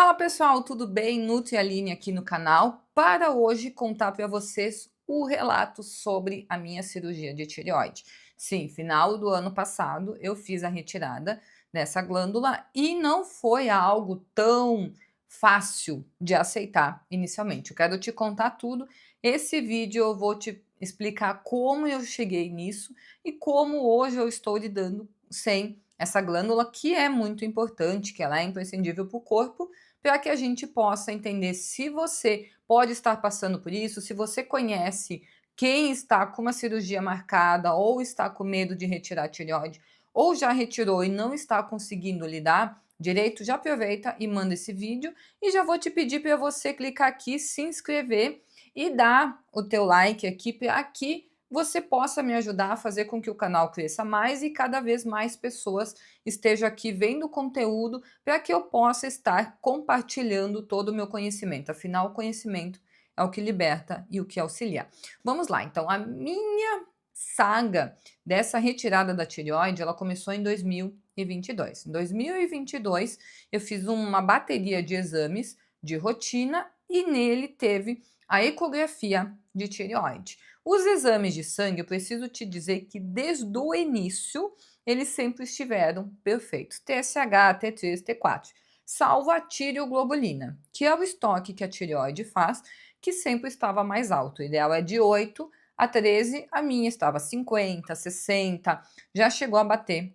Fala pessoal, tudo bem? Nutri Aline aqui no canal para hoje contar para vocês o relato sobre a minha cirurgia de tireoide. Sim, final do ano passado eu fiz a retirada dessa glândula e não foi algo tão fácil de aceitar inicialmente. Eu quero te contar tudo. Esse vídeo eu vou te explicar como eu cheguei nisso e como hoje eu estou lidando sem essa glândula que é muito importante, que ela é imprescindível para o corpo, para que a gente possa entender se você pode estar passando por isso, se você conhece quem está com uma cirurgia marcada ou está com medo de retirar a tireoide ou já retirou e não está conseguindo lidar direito, já aproveita e manda esse vídeo e já vou te pedir para você clicar aqui, se inscrever e dar o teu like aqui para que você possa me ajudar a fazer com que o canal cresça mais e cada vez mais pessoas estejam aqui vendo o conteúdo para que eu possa estar compartilhando todo o meu conhecimento. Afinal, o conhecimento é o que liberta e o que auxilia. Vamos lá, então, a minha saga dessa retirada da tireoide, ela começou em 2022. Em 2022, eu fiz uma bateria de exames de rotina e nele teve a ecografia de tireoide. Os exames de sangue, eu preciso te dizer que desde o início eles sempre estiveram perfeitos. TSH, T3, T4, salvo a tireoglobulina, que é o estoque que a tireoide faz, que sempre estava mais alto. O ideal é de 8 a 13, a minha estava 50, 60, já chegou a bater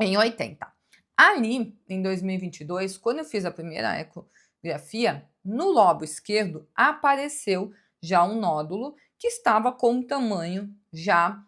em 80. Ali, em 2022, quando eu fiz a primeira ecografia, no lobo esquerdo apareceu já um nódulo que estava com um tamanho já,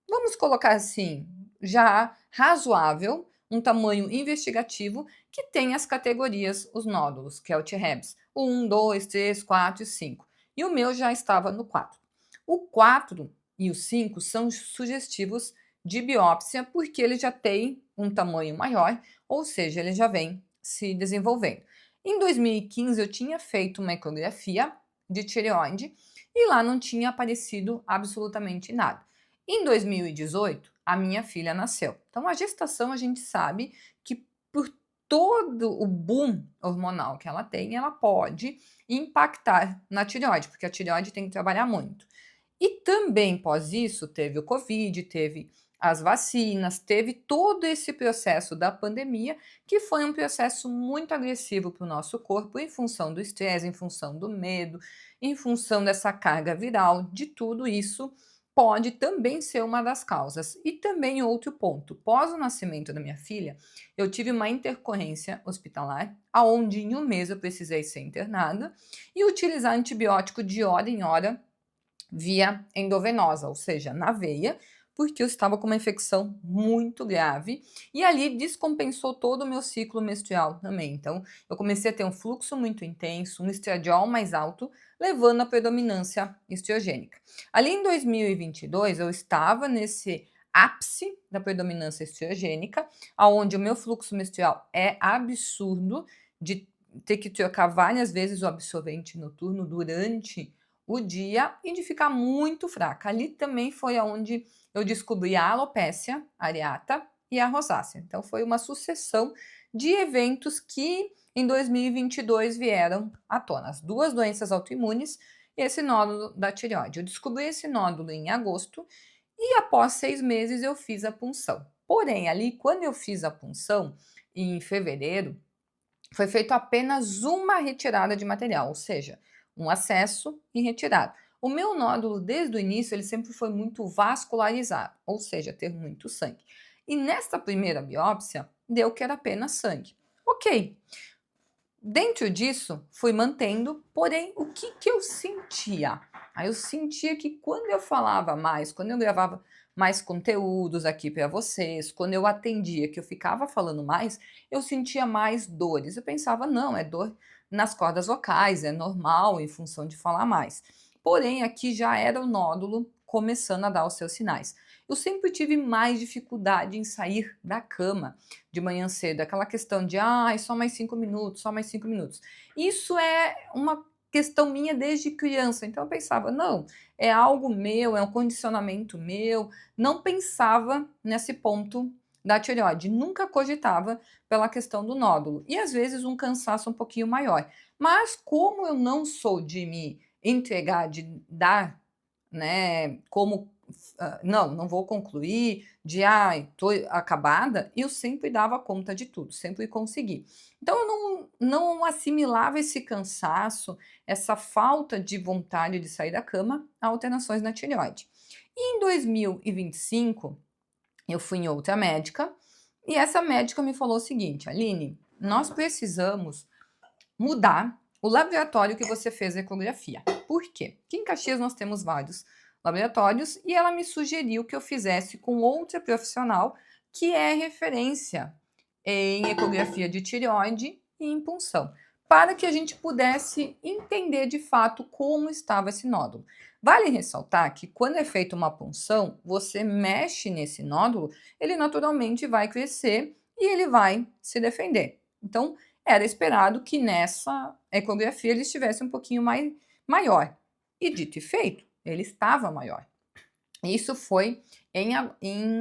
vamos colocar assim, já razoável, um tamanho investigativo que tem as categorias, os nódulos, que é o T-Rebs, 1, 2, 3, 4 e 5. E o meu já estava no 4. O 4 e o 5 são sugestivos de biópsia porque ele já tem um tamanho maior, ou seja, ele já vem se desenvolvendo. Em 2015 eu tinha feito uma ecografia de tireoide e lá não tinha aparecido absolutamente nada. Em 2018, a minha filha nasceu. Então, a gestação, a gente sabe que por todo o boom hormonal que ela tem, ela pode impactar na tireoide, porque a tireoide tem que trabalhar muito. E também, pós isso, teve o Covid, teve as vacinas, teve todo esse processo da pandemia, que foi um processo muito agressivo para o nosso corpo, em função do estresse, em função do medo, em função dessa carga viral, de tudo isso pode também ser uma das causas. E também outro ponto, pós o nascimento da minha filha, eu tive uma intercorrência hospitalar, aonde em um mês eu precisei ser internada e utilizar antibiótico de hora em hora via endovenosa, ou seja, na veia, porque eu estava com uma infecção muito grave e ali descompensou todo o meu ciclo menstrual também. Então, eu comecei a ter um fluxo muito intenso, um estradiol mais alto, levando à predominância estriogênica. Ali em 2022, eu estava nesse ápice da predominância estriogênica, aonde o meu fluxo menstrual é absurdo, de ter que trocar várias vezes o absorvente noturno durante o dia e de ficar muito fraca. Ali também foi onde eu descobri a alopecia areata e a rosácea. Então foi uma sucessão de eventos que em 2022 vieram à tona. As duas doenças autoimunes e esse nódulo da tireoide. Eu descobri esse nódulo em agosto e após 6 meses eu fiz a punção. Porém, ali quando eu fiz a punção, em fevereiro, foi feito apenas uma retirada de material, ou seja, um acesso e retirada. O meu nódulo, desde o início, ele sempre foi muito vascularizado, ou seja, ter muito sangue. E nesta primeira biópsia, deu que era apenas sangue. Ok. Dentro disso, fui mantendo, porém, o que eu sentia? Aí eu sentia que quando eu falava mais, quando eu gravava mais conteúdos aqui para vocês, quando eu atendia, que eu ficava falando mais, eu sentia mais dores. Eu pensava, não, é dor nas cordas vocais, é normal em função de falar mais. Porém, aqui já era o nódulo começando a dar os seus sinais. Eu sempre tive mais dificuldade em sair da cama de manhã cedo, aquela questão de só mais 5 minutos, só mais 5 minutos. Isso é uma questão minha desde criança, então eu pensava, não, é algo meu, é um condicionamento meu, não pensava nesse ponto da tireoide. Nunca cogitava pela questão do nódulo. E às vezes um cansaço um pouquinho maior. Mas como eu não sou de me entregar, de dar, né, como não vou concluir, de ai, tô acabada, eu sempre dava conta de tudo, sempre consegui. Então eu não assimilava esse cansaço, essa falta de vontade de sair da cama a alterações na tireoide. E em 2025, eu fui em outra médica, e essa médica me falou o seguinte: Aline, nós precisamos mudar o laboratório que você fez a ecografia. Por quê? Aqui em Caxias nós temos vários laboratórios e ela me sugeriu que eu fizesse com outra profissional que é referência em ecografia de tireoide e em punção, para que a gente pudesse entender de fato como estava esse nódulo. Vale ressaltar que quando é feita uma punção, você mexe nesse nódulo, ele naturalmente vai crescer e ele vai se defender. Então, era esperado que nessa ecografia ele estivesse um pouquinho maior. E dito e feito, ele estava maior. Isso foi em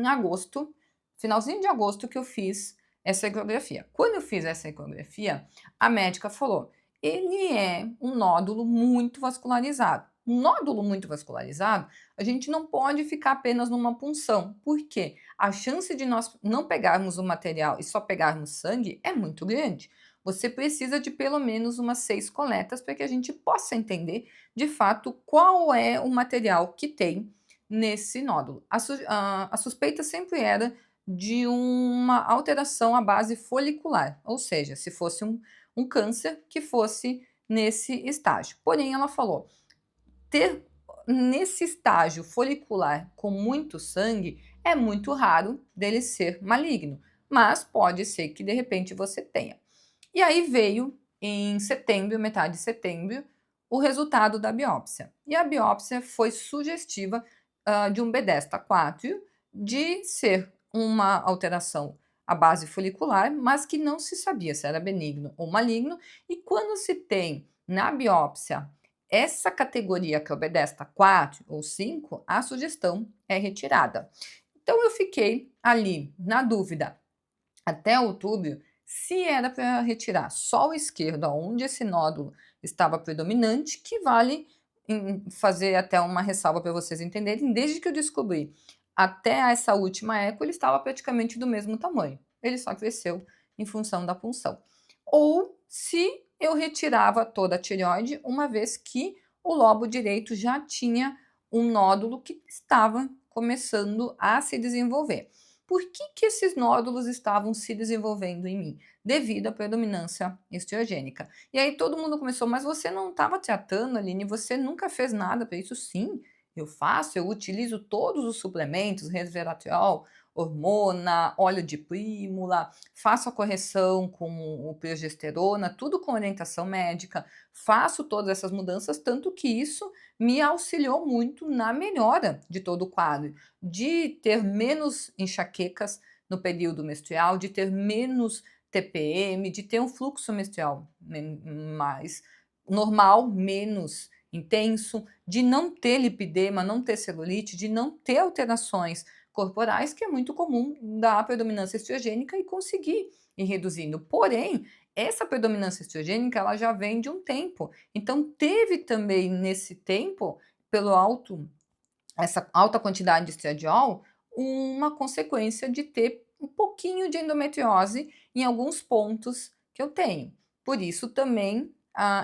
agosto, finalzinho de agosto, que eu fiz essa ecografia. Quando eu fiz essa ecografia, a médica falou: ele é um nódulo muito vascularizado. Um nódulo muito vascularizado, a gente não pode ficar apenas numa punção. Por quê? A chance de nós não pegarmos o material e só pegarmos sangue é muito grande. Você precisa de pelo menos umas 6 coletas para que a gente possa entender de fato qual é o material que tem nesse nódulo. A suspeita sempre era de uma alteração à base folicular, ou seja, se fosse um câncer que fosse nesse estágio. Porém, ela falou: ter nesse estágio folicular com muito sangue é muito raro dele ser maligno, mas pode ser que de repente você tenha. E aí veio em setembro, metade de setembro, o resultado da biópsia. E a biópsia foi sugestiva de um Bethesda-4 de ser uma alteração à base folicular, mas que não se sabia se era benigno ou maligno. E quando se tem na biópsia essa categoria que é o Bethesda-4 ou 5, a sugestão é retirada. Então eu fiquei ali na dúvida até outubro se era para retirar só o esquerdo, onde esse nódulo estava predominante, que vale fazer até uma ressalva para vocês entenderem. Desde que eu descobri até essa última eco, ele estava praticamente do mesmo tamanho. Ele só cresceu em função da punção. Ou se eu retirava toda a tireoide, uma vez que o lobo direito já tinha um nódulo que estava começando a se desenvolver. Por que esses nódulos estavam se desenvolvendo em mim? Devido à predominância estrogênica. E aí todo mundo começou: mas você não estava tratando, Aline, você nunca fez nada para isso? Sim, eu faço, eu utilizo todos os suplementos, resveratrol, hormona, óleo de prímula, faço a correção com o progesterona, tudo com orientação médica, faço todas essas mudanças, tanto que isso me auxiliou muito na melhora de todo o quadro, de ter menos enxaquecas no período menstrual, de ter menos TPM, de ter um fluxo menstrual mais normal, menos intenso, de não ter lipedema, não ter celulite, de não ter alterações corporais, que é muito comum da predominância estrogênica, e conseguir ir reduzindo. Porém, essa predominância estrogênica ela já vem de um tempo. Então, teve também nesse tempo, essa alta quantidade de estradiol, uma consequência de ter um pouquinho de endometriose em alguns pontos que eu tenho. Por isso também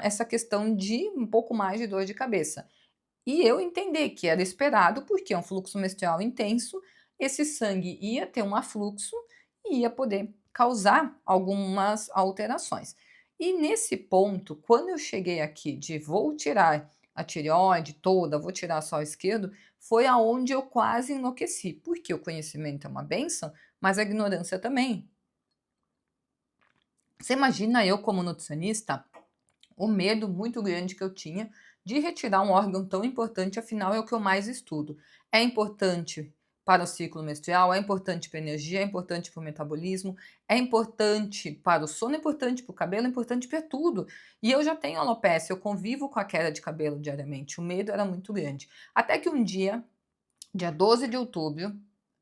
essa questão de um pouco mais de dor de cabeça. E eu entender que era esperado, porque é um fluxo menstrual intenso, esse sangue ia ter um afluxo e ia poder causar algumas alterações. E nesse ponto, quando eu cheguei aqui de vou tirar a tireoide toda, vou tirar só o esquerdo, foi aonde eu quase enlouqueci, porque o conhecimento é uma benção, mas a ignorância também. Você imagina eu como nutricionista, o medo muito grande que eu tinha de retirar um órgão tão importante, afinal é o que eu mais estudo. É importante para o ciclo menstrual, é importante para a energia, é importante para o metabolismo, é importante para o sono, é importante para o cabelo, é importante para tudo. E eu já tenho alopecia, eu convivo com a queda de cabelo diariamente, o medo era muito grande. Até que um dia 12 de outubro,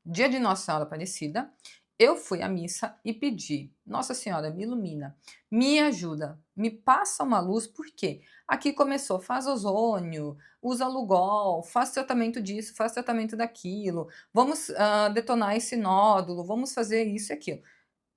dia de Nossa Senhora Aparecida, eu fui à missa e pedi: "Nossa Senhora, me ilumina, me ajuda, me passa uma luz, porque aqui começou, faz ozônio, usa Lugol, faz tratamento disso, faz tratamento daquilo, vamos, detonar esse nódulo, vamos fazer isso e aquilo".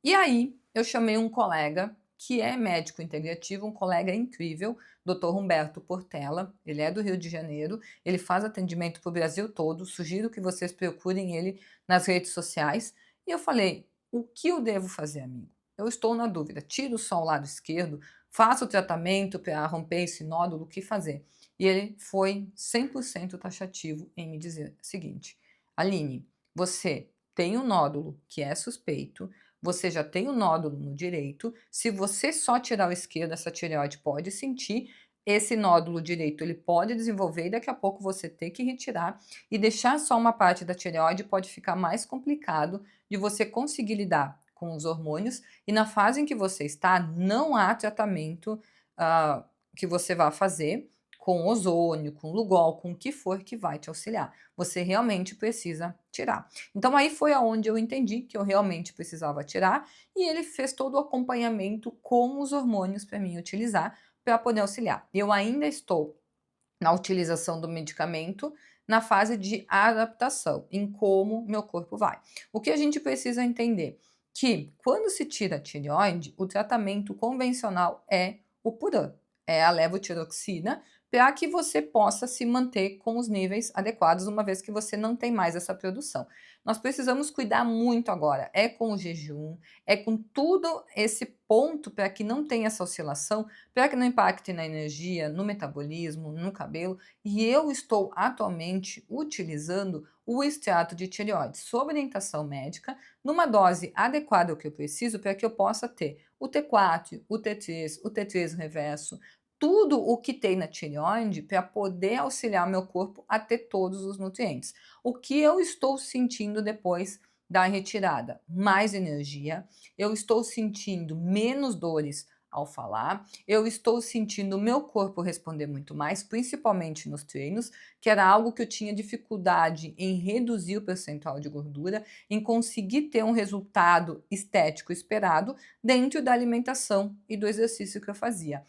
E aí, eu chamei um colega que é médico integrativo, um colega incrível, Dr. Humberto Portela, ele é do Rio de Janeiro, ele faz atendimento para o Brasil todo, sugiro que vocês procurem ele nas redes sociais. E eu falei: "O que eu devo fazer, amigo? Eu estou na dúvida, tiro só o lado esquerdo, faço o tratamento para romper esse nódulo, o que fazer?". E ele foi 100% taxativo em me dizer o seguinte: "Aline, você tem um nódulo que é suspeito, você já tem um nódulo no direito, se você só tirar o esquerdo, essa tireoide pode sentir, esse nódulo direito ele pode desenvolver e daqui a pouco você ter que retirar, e deixar só uma parte da tireoide pode ficar mais complicado de você conseguir lidar com os hormônios, e na fase em que você está, não há tratamento, que você vá fazer com ozônio, com Lugol, com o que for que vai te auxiliar. Você realmente precisa tirar". Então aí foi aonde eu entendi que eu realmente precisava tirar, e ele fez todo o acompanhamento com os hormônios para mim utilizar, para poder auxiliar. Eu ainda estou na utilização do medicamento, na fase de adaptação, em como meu corpo vai. O que a gente precisa entender? Que quando se tira a tireoide, o tratamento convencional é o Puran, é a levotiroxina, para que você possa se manter com os níveis adequados, uma vez que você não tem mais essa produção. Nós precisamos cuidar muito agora, é com o jejum, é com tudo esse ponto para que não tenha essa oscilação, para que não impacte na energia, no metabolismo, no cabelo. E eu estou atualmente utilizando o extrato de tireoide sob orientação médica, numa dose adequada ao que eu preciso, para que eu possa ter o T4, o T3 reverso, tudo o que tem na tireoide para poder auxiliar o meu corpo a ter todos os nutrientes. O que eu estou sentindo depois da retirada? Mais energia, eu estou sentindo menos dores ao falar, eu estou sentindo o meu corpo responder muito mais, principalmente nos treinos, que era algo que eu tinha dificuldade em reduzir o percentual de gordura, em conseguir ter um resultado estético esperado dentro da alimentação e do exercício que eu fazia.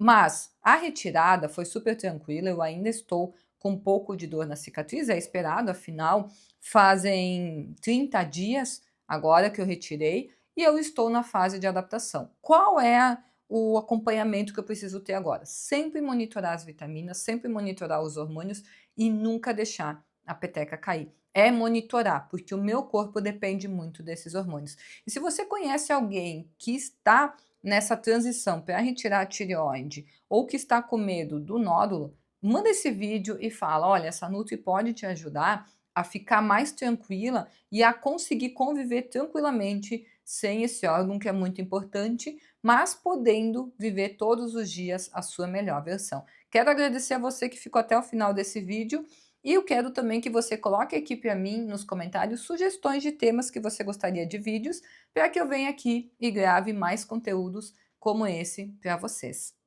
Mas a retirada foi super tranquila, eu ainda estou com um pouco de dor na cicatriz, é esperado, afinal, fazem 30 dias agora que eu retirei, e eu estou na fase de adaptação. Qual é o acompanhamento que eu preciso ter agora? Sempre monitorar as vitaminas, sempre monitorar os hormônios e nunca deixar a peteca cair. É monitorar, porque o meu corpo depende muito desses hormônios. E se você conhece alguém que está nessa transição para retirar a tireoide ou que está com medo do nódulo, manda esse vídeo e fala: olha, essa Nutri pode te ajudar a ficar mais tranquila e a conseguir conviver tranquilamente sem esse órgão que é muito importante, mas podendo viver todos os dias a sua melhor versão. Quero agradecer a você que ficou até o final desse vídeo, e eu quero também que você coloque aqui para mim nos comentários sugestões de temas que você gostaria de vídeos, para que eu venha aqui e grave mais conteúdos como esse para vocês.